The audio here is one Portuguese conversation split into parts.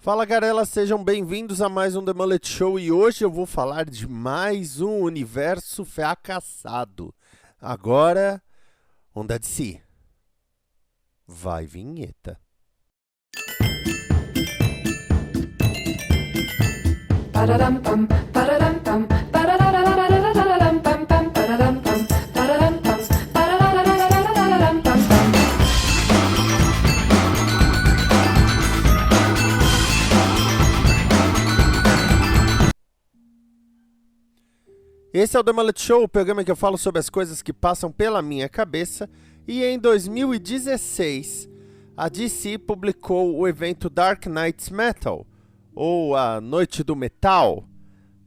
Fala galera, sejam bem-vindos a mais um The Mullet Show e hoje eu vou falar de mais um universo fracassado. Agora, onda de si. Vai vinheta. Esse é o The Mullet Show, o programa que eu falo sobre as coisas que passam pela minha cabeça. E em 2016, a DC publicou o evento Dark Nights Metal, ou a Noite do Metal.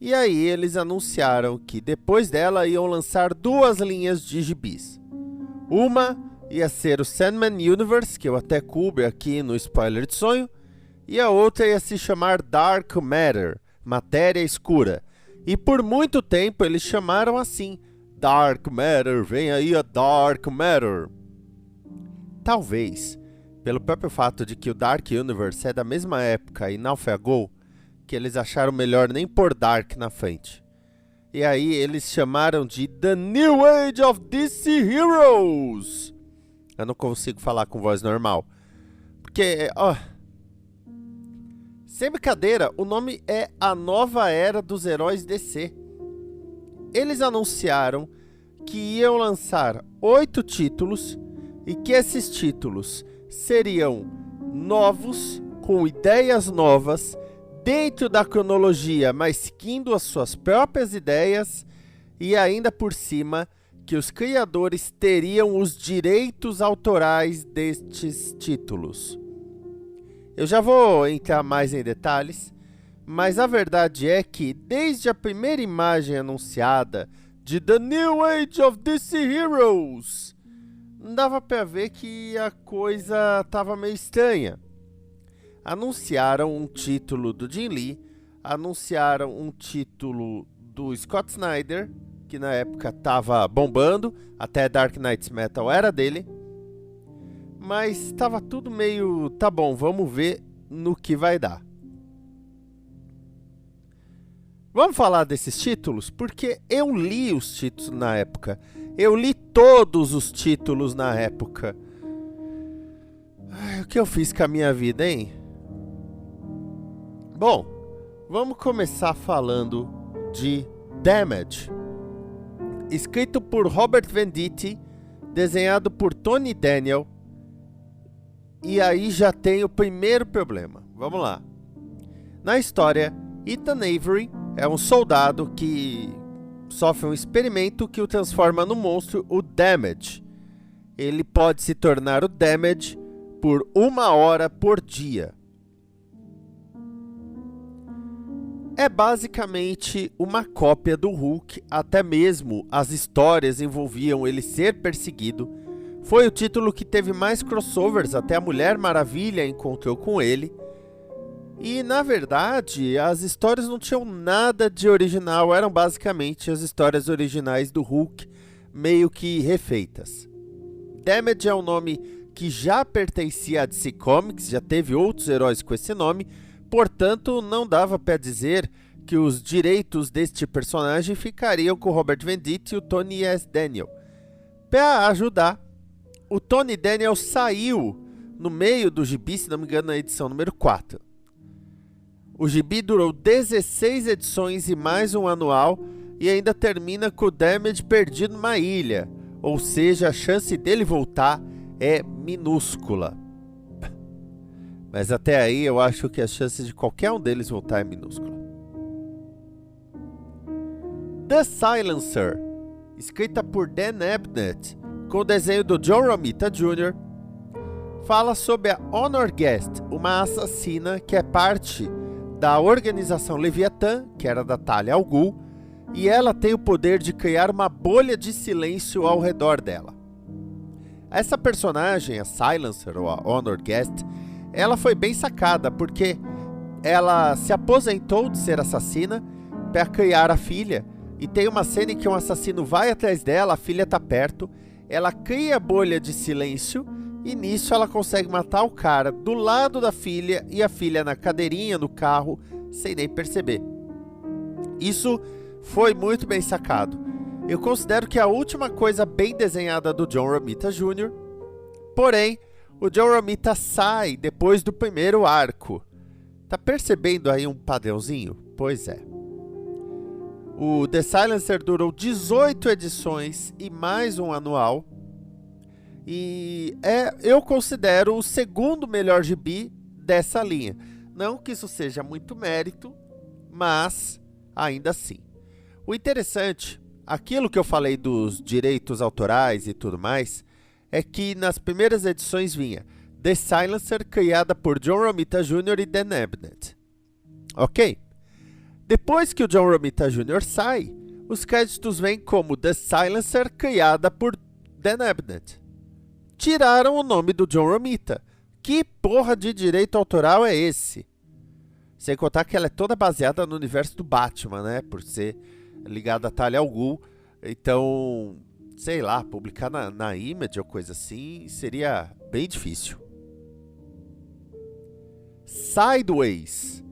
E aí eles anunciaram que depois dela iam lançar duas linhas de gibis. Uma ia ser o Sandman Universe, que eu até cubro aqui no Spoiler de Sonho, e a outra ia se chamar Dark Matter, Matéria Escura. E por muito tempo eles chamaram assim, Dark Matter, vem aí a Dark Matter. Talvez, pelo próprio fato de que o Dark Universe é da mesma época e naufragou, que eles acharam melhor nem pôr Dark na frente. E aí eles chamaram de The New Age of DC Heroes. Eu não consigo falar com voz normal. Porque, sem brincadeira, o nome é A Nova Era dos Heróis DC. Eles anunciaram que iam lançar 8 títulos e que esses títulos seriam novos, com ideias novas, dentro da cronologia, mas seguindo as suas próprias ideias, e ainda por cima que os criadores teriam os direitos autorais destes títulos. Eu já vou entrar mais em detalhes, mas a verdade é que desde a primeira imagem anunciada de The New Age of DC Heroes, dava para ver que a coisa estava meio estranha. Anunciaram um título do Jim Lee, anunciaram um título do Scott Snyder, que na época estava bombando, até Dark Nights Metal era dele. Mas estava tudo meio, tá bom, vamos ver no que vai dar. Vamos falar desses títulos? Porque eu li os títulos na época. Eu li todos os títulos na época. Ai, o que eu fiz com a minha vida, hein? Bom, vamos começar falando de Damage. Escrito por Robert Venditti, desenhado por Tony Daniel. E aí já tem o primeiro problema. Vamos lá. Na história, Ethan Avery é um soldado que sofre um experimento que o transforma no monstro, o Damage. Ele pode se tornar o Damage por 1 hora por dia. É basicamente uma cópia do Hulk, até mesmo as histórias envolviam ele ser perseguido. Foi o título que teve mais crossovers, até a Mulher Maravilha encontrou com ele. E, na verdade, as histórias não tinham nada de original, eram basicamente as histórias originais do Hulk, meio que refeitas. Damage é um nome que já pertencia a DC Comics, já teve outros heróis com esse nome, portanto, não dava para dizer que os direitos deste personagem ficariam com Robert Venditti e o Tony S. Daniel. Para ajudar, o Tony Daniel saiu no meio do gibi, se não me engano, na edição número 4. O gibi durou 16 edições e mais um anual, e ainda termina com o Damage perdido numa ilha, ou seja, a chance dele voltar é minúscula. Mas até aí eu acho que as chances de qualquer um deles voltar é minúscula. The Silencer, escrita por Dan Abnett, com o desenho do John Romita Jr., fala sobre a Honor Guest, uma assassina que é parte da organização Leviathan, que era da Talia al Ghul, e ela tem o poder de criar uma bolha de silêncio ao redor dela. Essa personagem, a Silencer, ou a Honor Guest, ela foi bem sacada, porque ela se aposentou de ser assassina para criar a filha, e tem uma cena em que um assassino vai atrás dela, a filha está perto, ela cria a bolha de silêncio E nisso ela consegue matar o cara do lado da filha e a filha na cadeirinha no carro sem nem perceber. Isso foi muito bem sacado. Eu considero que é a última coisa bem desenhada do John Romita Jr. Porém, o John Romita sai depois do primeiro arco. Tá percebendo aí um padrãozinho? Pois é. O The Silencer durou 18 edições e mais um anual. E eu considero o segundo melhor gibi dessa linha. Não que isso seja muito mérito, mas ainda assim. O interessante, aquilo que eu falei dos direitos autorais e tudo mais, é que nas primeiras edições vinha The Silencer, criada por John Romita Jr. e Dan Abnett. Ok? Depois que o John Romita Jr. sai, os créditos vêm como The Silencer, criada por Dan Abnett. Tiraram o nome do John Romita. Que porra de direito autoral é esse? Sem contar que ela é toda baseada no universo do Batman, né? Por ser ligada a Talia al Ghul. Então, sei lá, publicar na Image ou coisa assim seria bem difícil. Sideways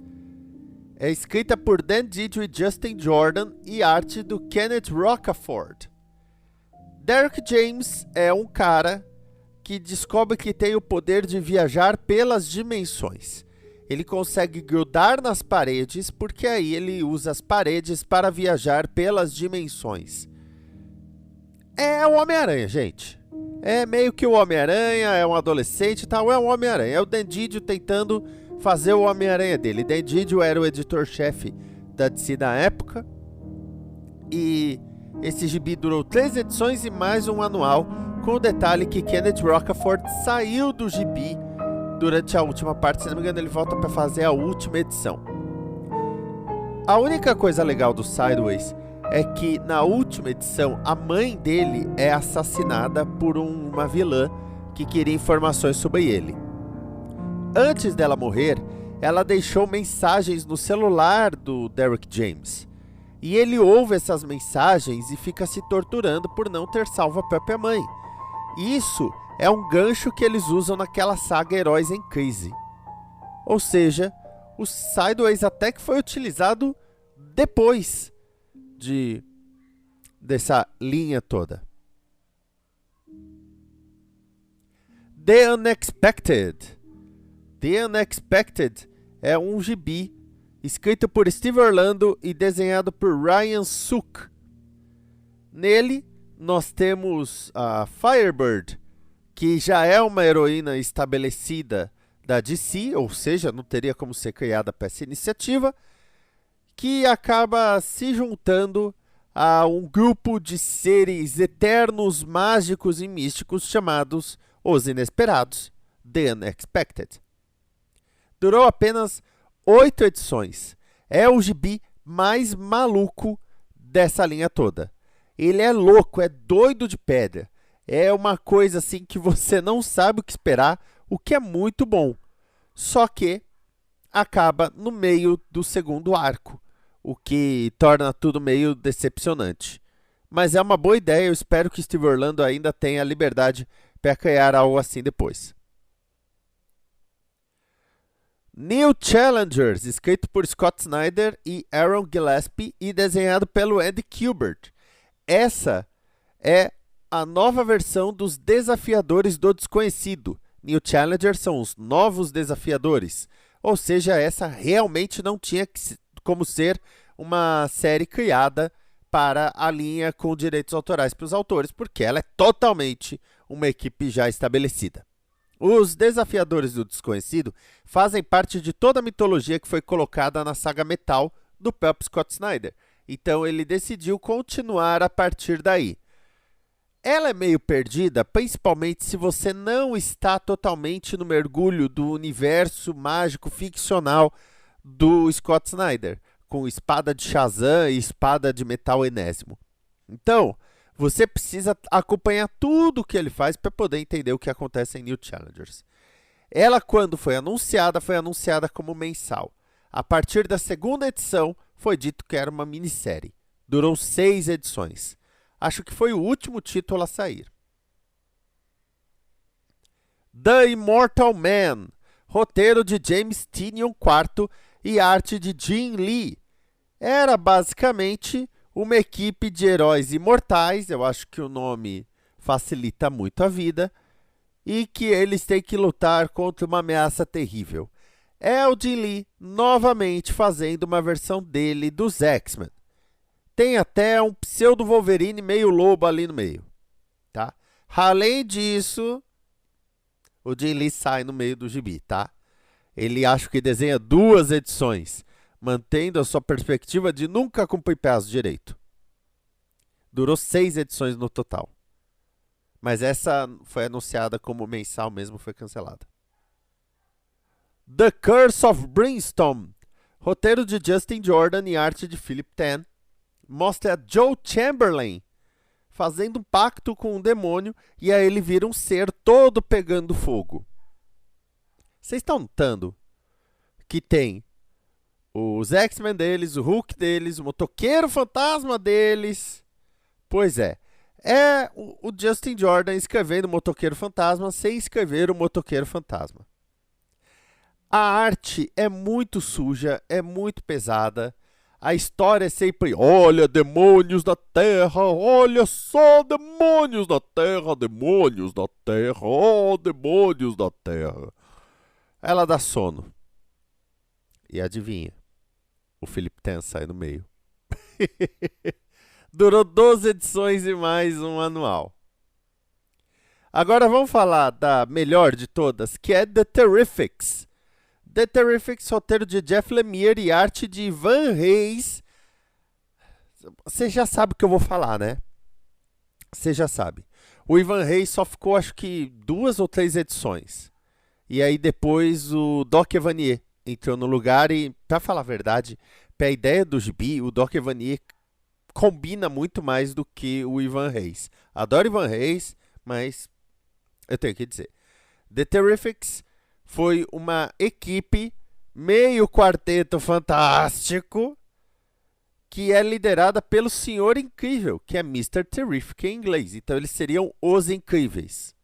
é escrita por Dan Didio e Justin Jordan e arte do Kenneth Rocafort. Derek James é um cara que descobre que tem o poder de viajar pelas dimensões. Ele consegue grudar nas paredes porque aí ele usa as paredes para viajar pelas dimensões. É o Homem-Aranha, gente. É meio que o Homem-Aranha, é um adolescente e tal, é um Homem-Aranha. É o Dan Didio tentando fazer o Homem-Aranha dele. Dan Didio era o editor-chefe da DC na época. E esse gibi durou 3 edições e mais um anual, com o detalhe que Kenneth Rocafort saiu do gibi durante a última parte. Se não me engano, ele volta para fazer a última edição. A única coisa legal do Sideways é que na última edição a mãe dele é assassinada por uma vilã que queria informações sobre ele. Antes dela morrer, ela deixou mensagens no celular do Derek James. E ele ouve essas mensagens e fica se torturando por não ter salvo a própria mãe. Isso é um gancho que eles usam naquela saga Heróis em Crise. Ou seja, o Sideways até que foi utilizado depois dessa linha toda. The Unexpected. The Unexpected é um gibi escrito por Steve Orlando e desenhado por Ryan Sook. Nele, nós temos a Firebird, que já é uma heroína estabelecida da DC, ou seja, não teria como ser criada para essa iniciativa, que acaba se juntando a um grupo de seres eternos, mágicos e místicos chamados Os Inesperados, The Unexpected. Durou apenas 8 edições. É o gibi mais maluco dessa linha toda. Ele é louco, é doido de pedra. É uma coisa assim que você não sabe o que esperar, o que é muito bom. Só que acaba no meio do segundo arco, o que torna tudo meio decepcionante. Mas é uma boa ideia, eu espero que Steve Orlando ainda tenha liberdade para criar algo assim depois. New Challengers, escrito por Scott Snyder e Aaron Gillespie e desenhado pelo Andy Kubert. Essa é a nova versão dos Desafiadores do Desconhecido. New Challengers são os novos desafiadores. Ou seja, essa realmente não tinha como ser uma série criada para a linha com direitos autorais para os autores, porque ela é totalmente uma equipe já estabelecida. Os Desafiadores do Desconhecido fazem parte de toda a mitologia que foi colocada na saga Metal do próprio Scott Snyder. Então ele decidiu continuar a partir daí. Ela é meio perdida, principalmente se você não está totalmente no mergulho do universo mágico ficcional do Scott Snyder, com espada de Shazam e espada de metal enésimo. Então, você precisa acompanhar tudo o que ele faz para poder entender o que acontece em New Challengers. Ela, quando foi anunciada como mensal. A partir da segunda edição, foi dito que era uma minissérie. Durou 6 edições. Acho que foi o último título a sair. The Immortal Man, roteiro de James Tynion IV e arte de Jim Lee. Era basicamente uma equipe de heróis imortais, eu acho que o nome facilita muito a vida, e que eles têm que lutar contra uma ameaça terrível. É o Jim Lee novamente fazendo uma versão dele dos X-Men. Tem até um pseudo Wolverine meio lobo ali no meio, tá? Além disso, o Jim Lee sai no meio do gibi, tá? Ele acho que desenha 2 edições, mantendo a sua perspectiva de nunca cumprir prazo direito. Durou 6 edições no total. Mas essa foi anunciada como mensal mesmo, foi cancelada. The Curse of Brimstone, roteiro de Justin Jordan e arte de Philip Tan, mostra Joe Chamberlain fazendo um pacto com um demônio e aí ele vira um ser todo pegando fogo. Vocês estão notando que tem os X-Men deles, o Hulk deles, o motoqueiro fantasma deles? Pois é o Justin Jordan escrevendo o motoqueiro fantasma sem escrever o motoqueiro fantasma. A arte é muito suja, é muito pesada. A história é sempre, olha, demônios da terra, olha só, demônios da terra, oh, demônios da terra. Ela dá sono. E adivinha, o Philip Tan sai no meio. Durou 12 edições e mais um anual. Agora vamos falar da melhor de todas, que é The Terrifics. The Terrifics, roteiro de Jeff Lemire e arte de Ivan Reis. Você já sabe o que eu vou falar, né? Você já sabe. O Ivan Reis só ficou, acho que, 2 ou 3 edições. E aí depois o Doc Evanier entrou no lugar e, pra falar a verdade, pra ideia do gibi, o Doc Evanier combina muito mais do que o Ivan Reis. Adoro Ivan Reis, mas eu tenho que dizer. The Terrifics foi uma equipe meio quarteto fantástico que é liderada pelo Senhor Incrível, que é Mr. Terrific em inglês. Então eles seriam os Incríveis.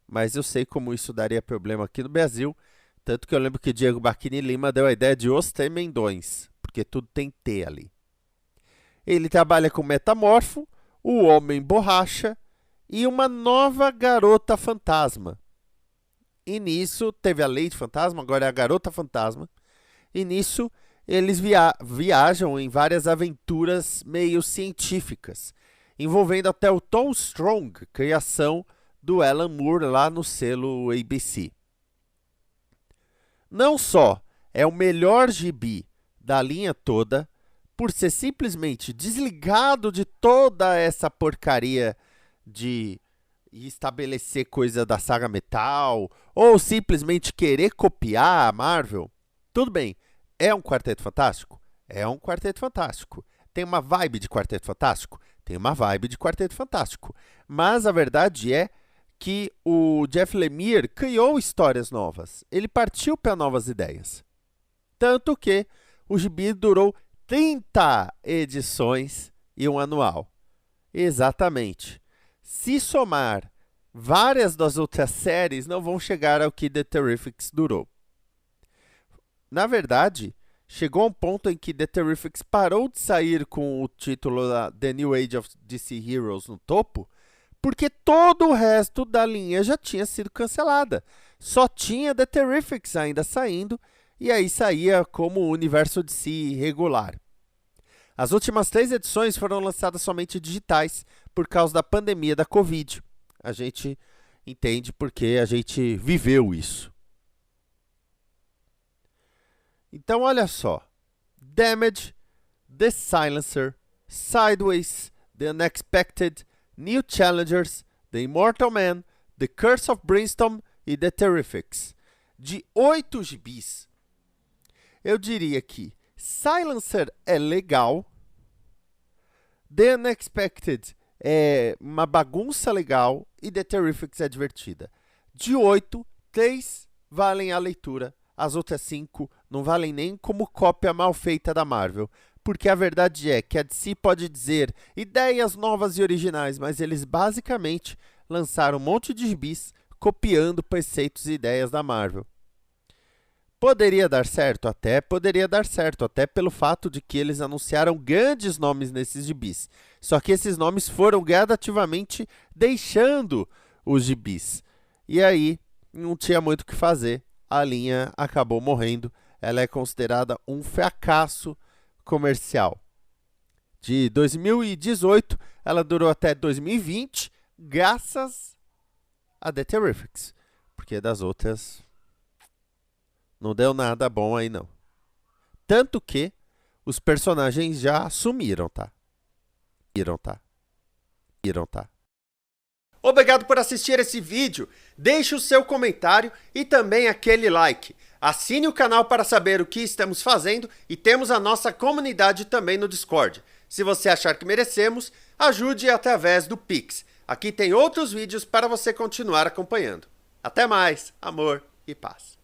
Mas eu sei como isso daria problema aqui no Brasil, tanto que eu lembro que Diego Bacchini Lima deu a ideia de Os Tremendões, porque tudo tem T ali. Ele trabalha com Metamorfo, o Homem Borracha e uma nova Garota Fantasma. E nisso, teve a Lady Fantasma, agora é a Garota Fantasma. E nisso, eles viajam em várias aventuras meio científicas, envolvendo até o Tom Strong, criação do Alan Moore lá no selo ABC. Não só é o melhor gibi da linha toda, por ser simplesmente desligado de toda essa porcaria de estabelecer coisa da saga Metal, ou simplesmente querer copiar a Marvel. Tudo bem, é um Quarteto Fantástico? É um Quarteto Fantástico. Tem uma vibe de Quarteto Fantástico? Tem uma vibe de Quarteto Fantástico. Mas a verdade é que o Jeff Lemire criou histórias novas. Ele partiu para novas ideias. Tanto que o gibi durou 30 edições e um anual. Exatamente. Se somar várias das outras séries, não vão chegar ao que The Terrifics durou. Na verdade, chegou a um ponto em que The Terrifics parou de sair com o título The New Age of DC Heroes no topo, porque todo o resto da linha já tinha sido cancelada. Só tinha The Terrifics ainda saindo, e aí saía como o universo DC regular. As últimas 3 edições foram lançadas somente digitais por causa da pandemia da Covid. A gente entende porque a gente viveu isso. Então, olha só. Damage, The Silencer, Sideways, The Unexpected, New Challengers, The Immortal Man, The Curse of Brimstone e The Terrifics. De 8 gibis, eu diria que Silencer é legal, The Unexpected é uma bagunça legal e The Terrifics é divertida. De 8, 3 valem a leitura, as outras 5 não valem nem como cópia mal feita da Marvel. Porque a verdade é que a DC pode dizer ideias novas e originais, mas eles basicamente lançaram um monte de gibis copiando preceitos e ideias da Marvel. Poderia dar certo? Até poderia dar certo, até pelo fato de que eles anunciaram grandes nomes nesses gibis. Só que esses nomes foram gradativamente deixando os gibis. E aí, não tinha muito o que fazer. A linha acabou morrendo. Ela é considerada um fracasso comercial. De 2018, ela durou até 2020, graças a The Terrifics. Porque das outras, não deu nada bom aí, não. Tanto que os personagens já sumiram, tá? Tá? Obrigado por assistir esse vídeo. Deixe o seu comentário e também aquele like. Assine o canal para saber o que estamos fazendo e temos a nossa comunidade também no Discord. Se você achar que merecemos, ajude através do Pix. Aqui tem outros vídeos para você continuar acompanhando. Até mais, amor e paz.